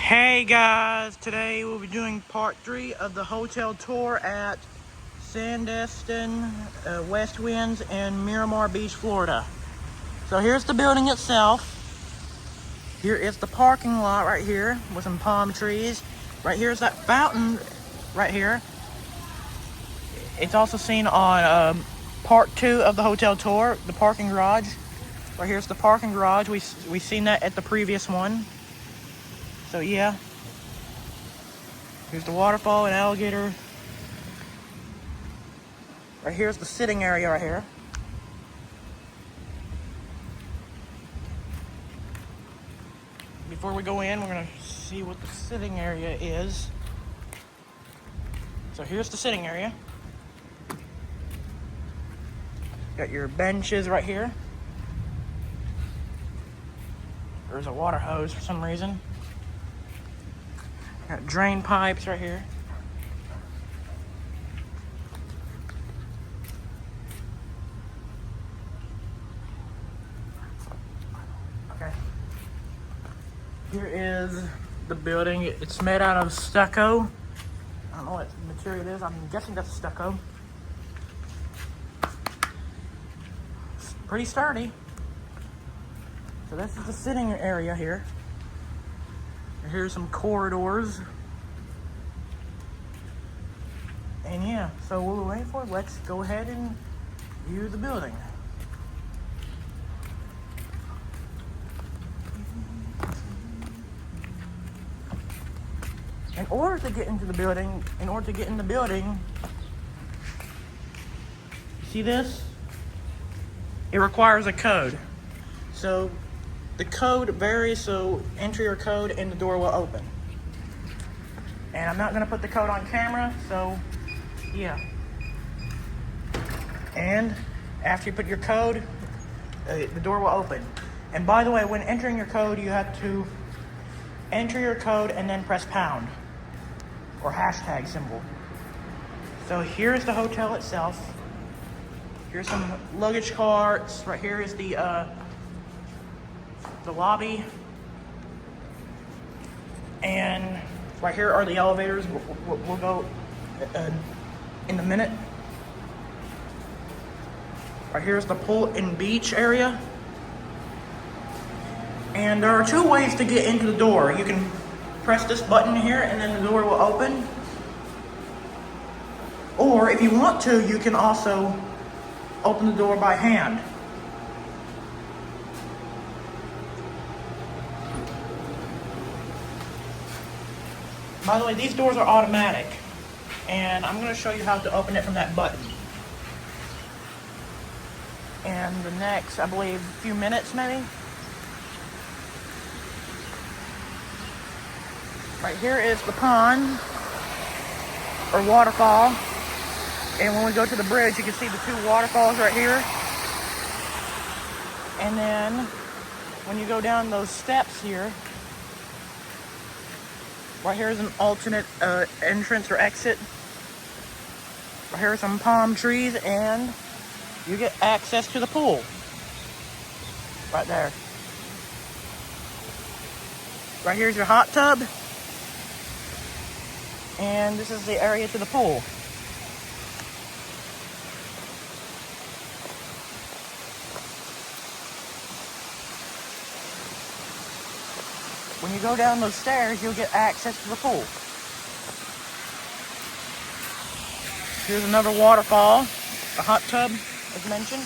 Hey guys, today we'll be doing part 3 of the hotel tour at Sandestin, Westwinds in Miramar Beach, Florida. So here's the building itself. Here is the parking lot right here with some palm trees. Right here is that fountain right here. It's also seen on part 2 of the hotel tour, the parking garage. Right here's the parking garage. We've seen that at the previous one. So yeah. Here's the waterfall and alligator. Right here's the sitting area right here. Before we go in, we're gonna see what the sitting area is. So here's the sitting area. Got your benches right here. There's a water hose for some reason. Got drain pipes right here. Okay. Here is the building. It's made out of stucco. I don't know what material it is. I'm guessing that's stucco. It's pretty sturdy. So this is the sitting area here. Here's some corridors. And yeah, so what we're waiting for, let's go ahead and view the building. In order to get in the building, you see this? It requires a code. So the code varies, so enter your code and the door will open. And I'm not gonna put the code on camera, so yeah. And after you put your code, the door will open. And by the way, when entering your code, you have to enter your code and then press pound or hashtag symbol. So here's the hotel itself. Here's some luggage carts. Right here is the lobby, and right here are the elevators. We'll go in a minute. Right here's the pool and beach area, and there are 2 ways to get into the door. You can press this button here and then the door will open, or if you want to, you can also open the door by hand. By the way, these doors are automatic, and I'm going to show you how to open it from that button. And the next, I believe, few minutes maybe. Right here is the pond, or waterfall. And when we go to the bridge, you can see the 2 waterfalls right here. And then, when you go down those steps here, right here is an alternate entrance or exit. Right here are some palm trees, and you get access to the pool. Right there. Right here's your hot tub. And this is the area to the pool. When you go down those stairs, you'll get access to the pool. Here's another waterfall, a hot tub, as mentioned.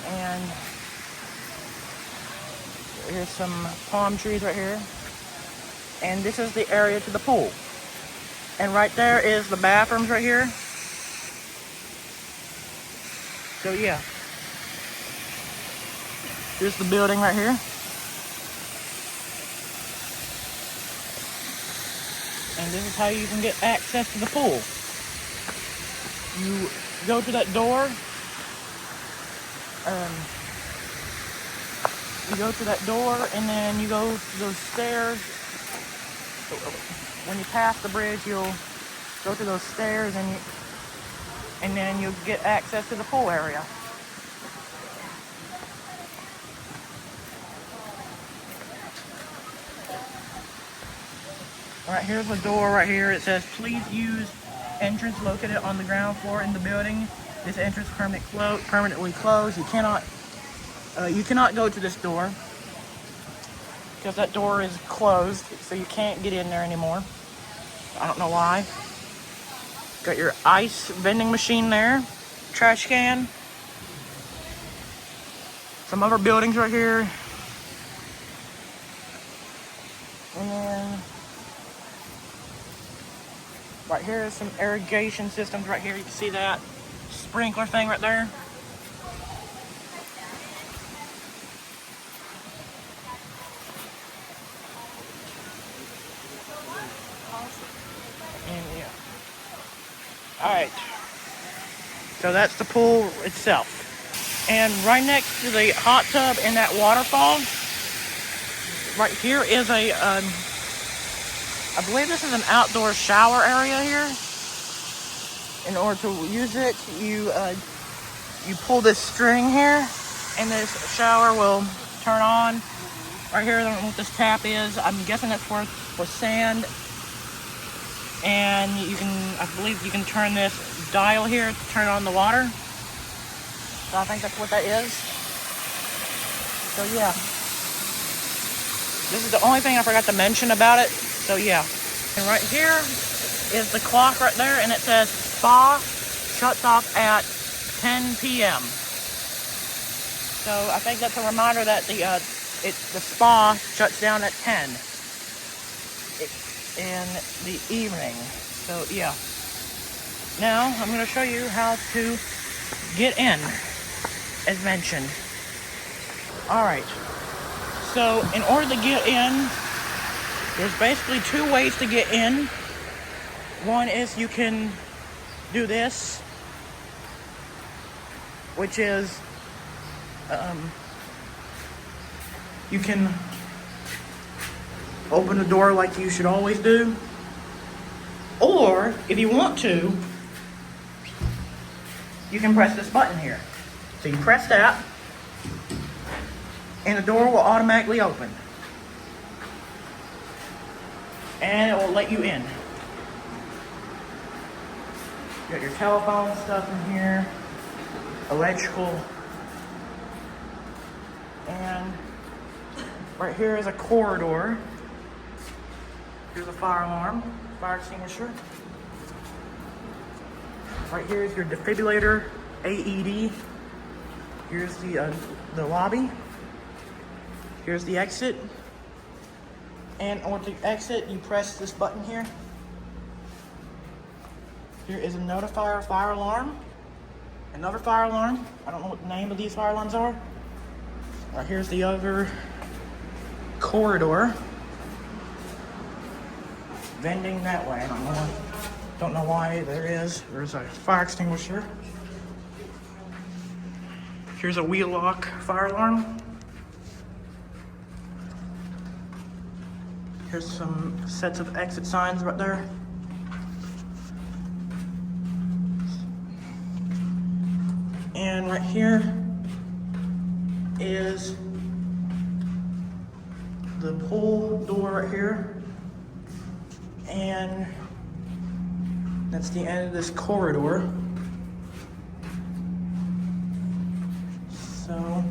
And here's some palm trees right here. And this is the area to the pool. And right there is the bathrooms right here. So yeah. Here's the building right here. And this is how you can get access to the pool. You go to that door. You go to that door, and then you go to those stairs. When you pass the bridge, you'll go to those stairs, and then you'll get access to the pool area. Right here's the door right here. It says, please use entrance located on the ground floor in the building. This entrance permanently closed. You cannot go to this door because that door is closed, so you can't get in there anymore. I don't know why. Got your ice vending machine there, trash can. Some other buildings right here. And then right here is some irrigation systems right here. You can see that sprinkler thing right there. And yeah. Alright. So that's the pool itself. And right next to the hot tub and that waterfall, right here is a, I believe this is an outdoor shower area here. In order to use it, you pull this string here, and this shower will turn on. Right here, I don't know what this tap is. I'm guessing that's for sand. And I believe you can turn this dial here to turn on the water. So I think that's what that is. So yeah. This is the only thing I forgot to mention about it. So yeah. And right here is the clock right there, and it says spa shuts off at 10 p.m. So I think that's a reminder that the spa shuts down at 10 in the evening. So yeah. Now I'm going to show you how to get in, as mentioned. Alright, so in order to get in, there's basically two ways to get in. One is you can do this, which is you can open the door like you should always do, or if you want to, you can press this button here. So you press that, and the door will automatically open. And it will let you in. You got your telephone stuff in here, electrical, and right here is a corridor. Here's a fire alarm, fire extinguisher. Right here is your defibrillator, AED. Here's the lobby. Here's the exit. And in order to exit, you press this button here. Here is a notifier fire alarm. Another fire alarm. I don't know what the name of these fire alarms are. Right here's the other corridor. Vending that way. I don't know why there's a fire extinguisher. Here's a wheel lock fire alarm. Here's some sets of exit signs right there. And right here is the pool door right here. And that's the end of this corridor. So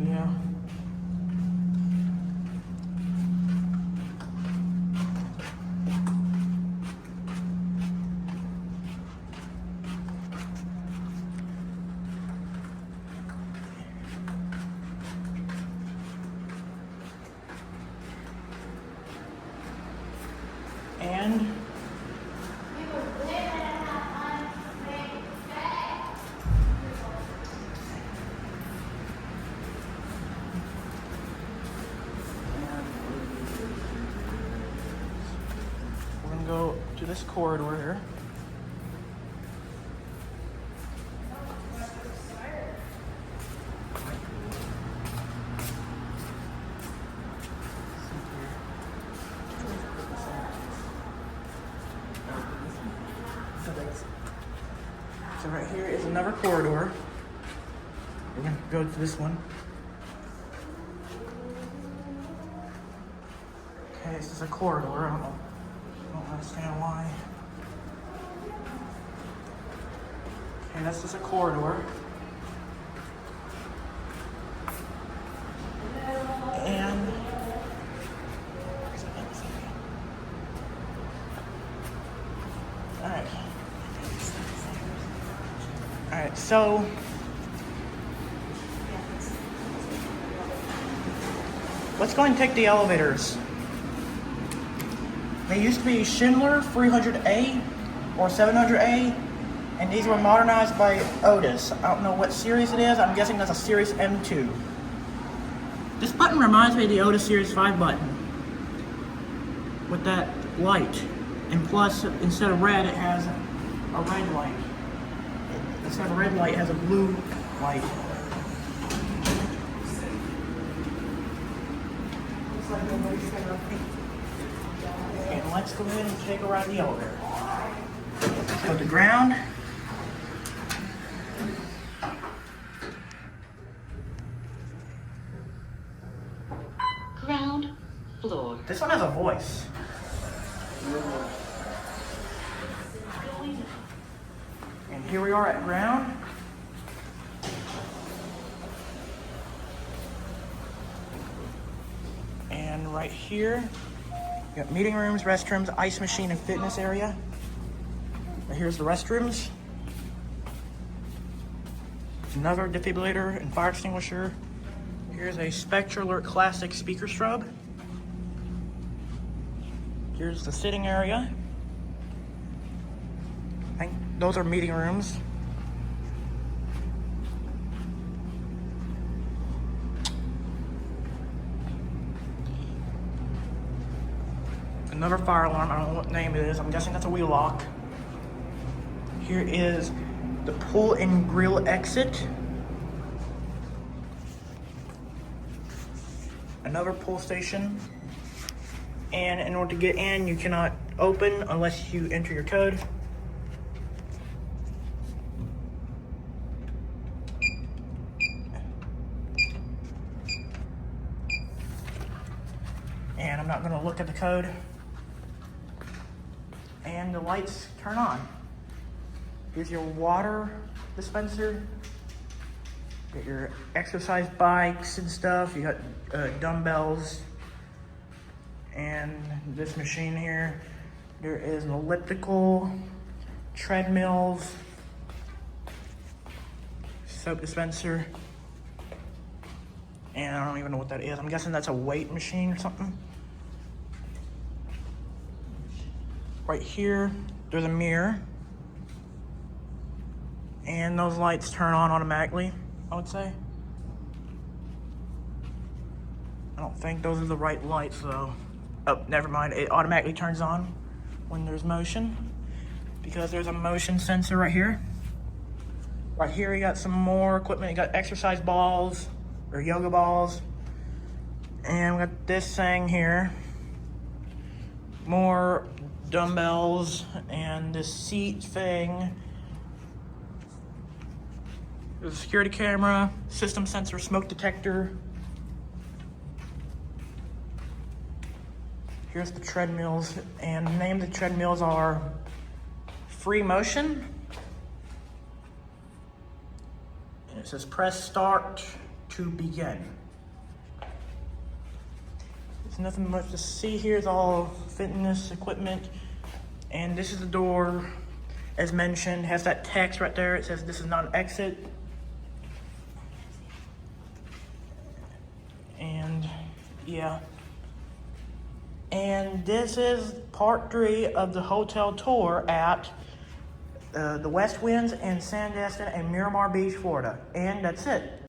yeah. And we're gonna go to this corridor here. So right here is another corridor. We're gonna go to this one. Okay, this is a corridor. I don't understand why. Okay, this is a corridor. And Alright, so let's go and take the elevators. They used to be Schindler 300A or 700A, and these were modernized by Otis. I don't know what series it is. I'm guessing that's a Series M2. This button reminds me of the Otis Series 5 button with that light. And plus, instead of red, it has a red light. Instead of a red light, it has a blue light. Looks like nobody's gonna And let's go ahead and take a ride the elevator. Let's go to the ground. Ground floor. This one has a voice. And here we are at ground. And right here, you got meeting rooms, restrooms, ice machine, and fitness area. Right here's the restrooms. Another defibrillator and fire extinguisher. Here's a Spectre Alert Classic speaker strobe. Here's the sitting area. I think those are meeting rooms. Another fire alarm, I don't know what name it is. I'm guessing that's a wheel lock. Here is the pool and grill exit. Another pull station. And in order to get in, you cannot open unless you enter your code. And I'm not going to look at the code. And the lights turn on. Here's your water dispenser. Got your exercise bikes and stuff. You got dumbbells. And this machine here, there is an elliptical, treadmills, soap dispenser, and I don't even know what that is. I'm guessing that's a weight machine or something. Right here, there's a mirror, and those lights turn on automatically, I would say. I don't think those are the right lights though. Oh, never mind. It automatically turns on when there's motion because there's a motion sensor right here. Right here, you got some more equipment. You got exercise balls or yoga balls. And we got this thing here. More dumbbells and this seat thing. There's a security camera, system sensor, smoke detector. Here's the treadmills, and the name of the treadmills are Free Motion. And it says press start to begin. There's nothing much to see here. It's all fitness equipment. And this is the door, as mentioned, has that text right there. It says this is not an exit. And yeah. And this is part 3 of the hotel tour at the Westwinds in Sandestin and Miramar Beach, Florida. And that's it.